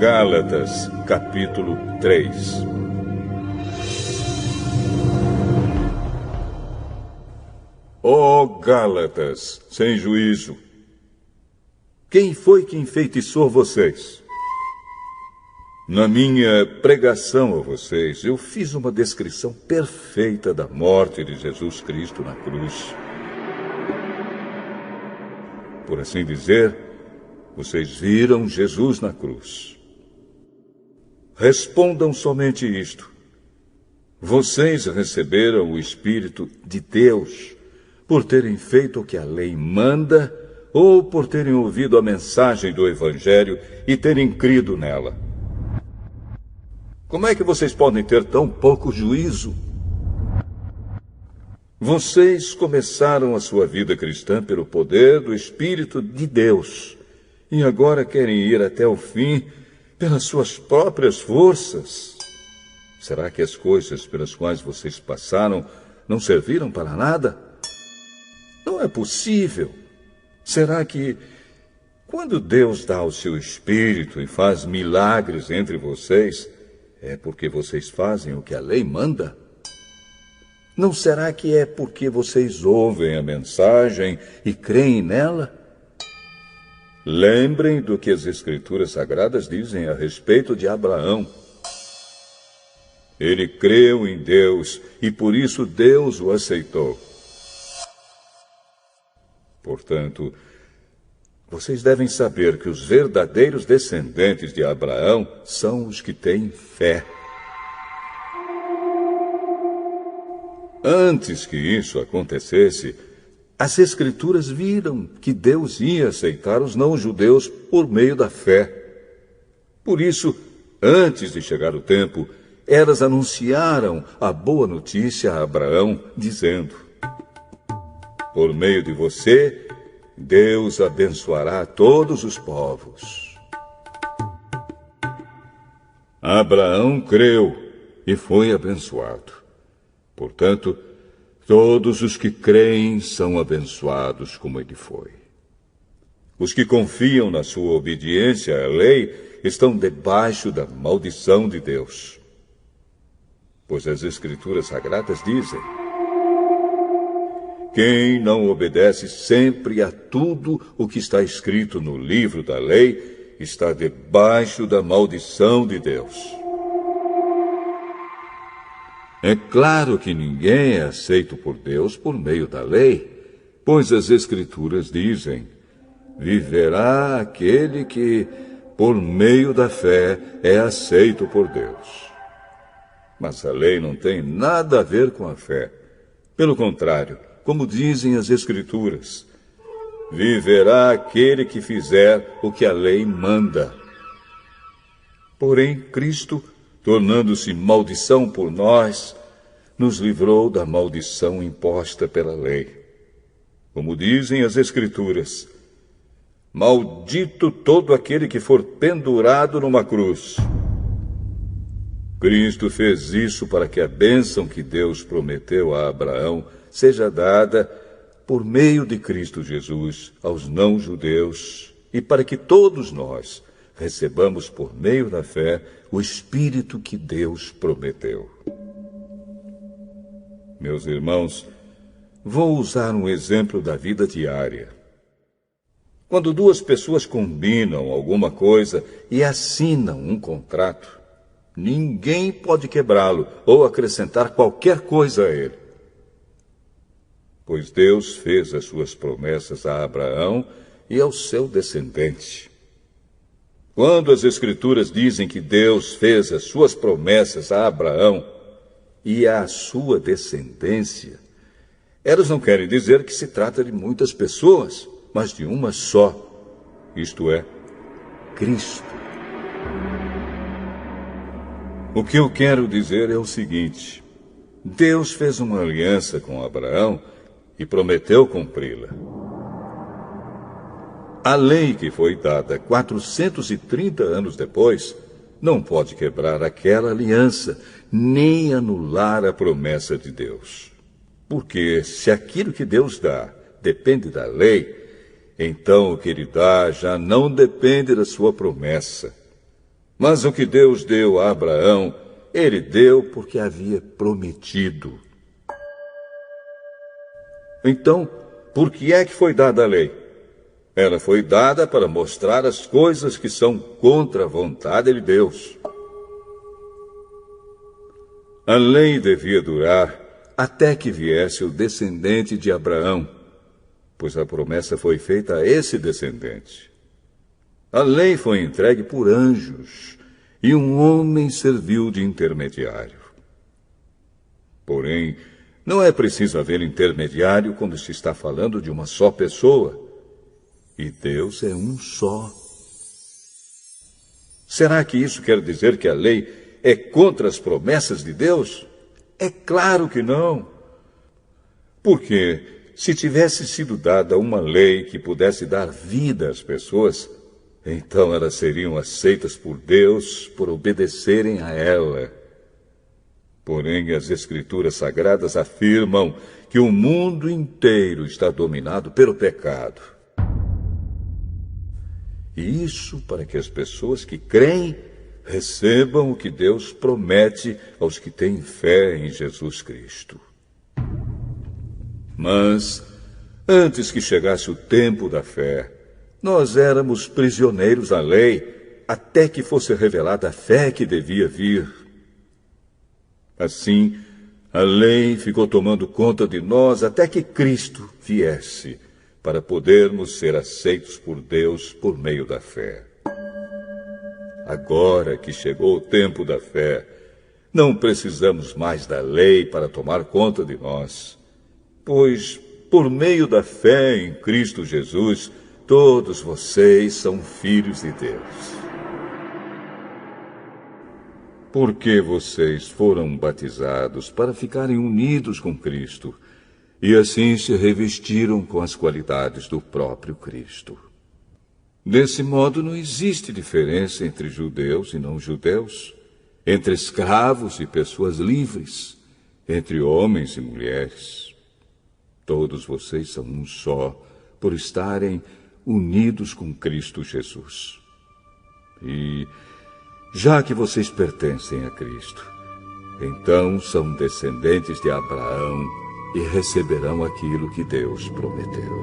Gálatas, capítulo 3. Ó Gálatas, sem juízo! Quem foi que enfeitiçou vocês? Na minha pregação a vocês, eu fiz uma descrição perfeita da morte de Jesus Cristo na cruz. Por assim dizer, vocês viram Jesus na cruz. Respondam somente isto. Vocês receberam o Espírito de Deus por terem feito o que a lei manda ou por terem ouvido a mensagem do Evangelho e terem crido nela? Como é que vocês podem ter tão pouco juízo? Vocês começaram a sua vida cristã pelo poder do Espírito de Deus e agora querem ir até o fim pelas suas próprias forças. Será que as coisas pelas quais vocês passaram não serviram para nada? Não é possível. Será que, quando Deus dá o seu Espírito e faz milagres entre vocês, é porque vocês fazem o que a lei manda? Não será que é porque vocês ouvem a mensagem e creem nela? Lembrem do que as Escrituras Sagradas dizem a respeito de Abraão. Ele creu em Deus e por isso Deus o aceitou. Portanto, vocês devem saber que os verdadeiros descendentes de Abraão são os que têm fé. Antes que isso acontecesse, as Escrituras viram que Deus ia aceitar os não-judeus por meio da fé. Por isso, antes de chegar o tempo, elas anunciaram a boa notícia a Abraão, dizendo: por meio de você, Deus abençoará todos os povos. Abraão creu e foi abençoado. Portanto, todos os que creem são abençoados como ele foi. Os que confiam na sua obediência à lei estão debaixo da maldição de Deus. Pois as Escrituras Sagradas dizem: quem não obedece sempre a tudo o que está escrito no livro da lei está debaixo da maldição de Deus. É claro que ninguém é aceito por Deus por meio da lei, pois as Escrituras dizem: viverá aquele que, por meio da fé, é aceito por Deus. Mas a lei não tem nada a ver com a fé. Pelo contrário, como dizem as Escrituras, viverá aquele que fizer o que a lei manda. Porém, Cristo, tornando-se maldição por nós, nos livrou da maldição imposta pela lei. Como dizem as Escrituras: maldito todo aquele que for pendurado numa cruz. Cristo fez isso para que a bênção que Deus prometeu a Abraão seja dada por meio de Cristo Jesus aos não-judeus e para que todos nós recebamos por meio da fé o Espírito que Deus prometeu. Meus irmãos, vou usar um exemplo da vida diária. Quando duas pessoas combinam alguma coisa e assinam um contrato, ninguém pode quebrá-lo ou acrescentar qualquer coisa a ele. Pois Deus fez as suas promessas a Abraão e ao seu descendente. Quando as Escrituras dizem que Deus fez as suas promessas a Abraão e à sua descendência, elas não querem dizer que se trata de muitas pessoas, mas de uma só, isto é, Cristo. O que eu quero dizer é o seguinte: Deus fez uma aliança com Abraão e prometeu cumpri-la. A lei que foi dada 430 anos depois não pode quebrar aquela aliança, nem anular a promessa de Deus. Porque se aquilo que Deus dá depende da lei, então o que ele dá já não depende da sua promessa, Mas o que Deus deu a Abraão, ele deu porque havia prometido. Então, por que é que foi dada a lei? Ela foi dada para mostrar as coisas que são contra a vontade de Deus. A lei devia durar até que viesse o descendente de Abraão, pois a promessa foi feita a esse descendente. A lei foi entregue por anjos, e um homem serviu de intermediário. Porém, não é preciso haver intermediário quando se está falando de uma só pessoa. E Deus é um só. Será que isso quer dizer que a lei é contra as promessas de Deus? É claro que não. Porque, se tivesse sido dada uma lei que pudesse dar vida às pessoas, então elas seriam aceitas por Deus por obedecerem a ela. Porém, as Escrituras Sagradas afirmam que o mundo inteiro está dominado pelo pecado. E isso para que as pessoas que creem recebam o que Deus promete aos que têm fé em Jesus Cristo. Mas, antes que chegasse o tempo da fé, nós éramos prisioneiros da lei, até que fosse revelada a fé que devia vir. Assim, a lei ficou tomando conta de nós até que Cristo viesse, para podermos ser aceitos por Deus por meio da fé. Agora que chegou o tempo da fé, não precisamos mais da lei para tomar conta de nós, pois, por meio da fé em Cristo Jesus, todos vocês são filhos de Deus. Porque vocês foram batizados para ficarem unidos com Cristo, e assim se revestiram com as qualidades do próprio Cristo. Desse modo, não existe diferença entre judeus e não-judeus, entre escravos e pessoas livres, entre homens e mulheres. Todos vocês são um só, por estarem unidos com Cristo Jesus. E, já que vocês pertencem a Cristo, então são descendentes de Abraão e receberão aquilo que Deus prometeu.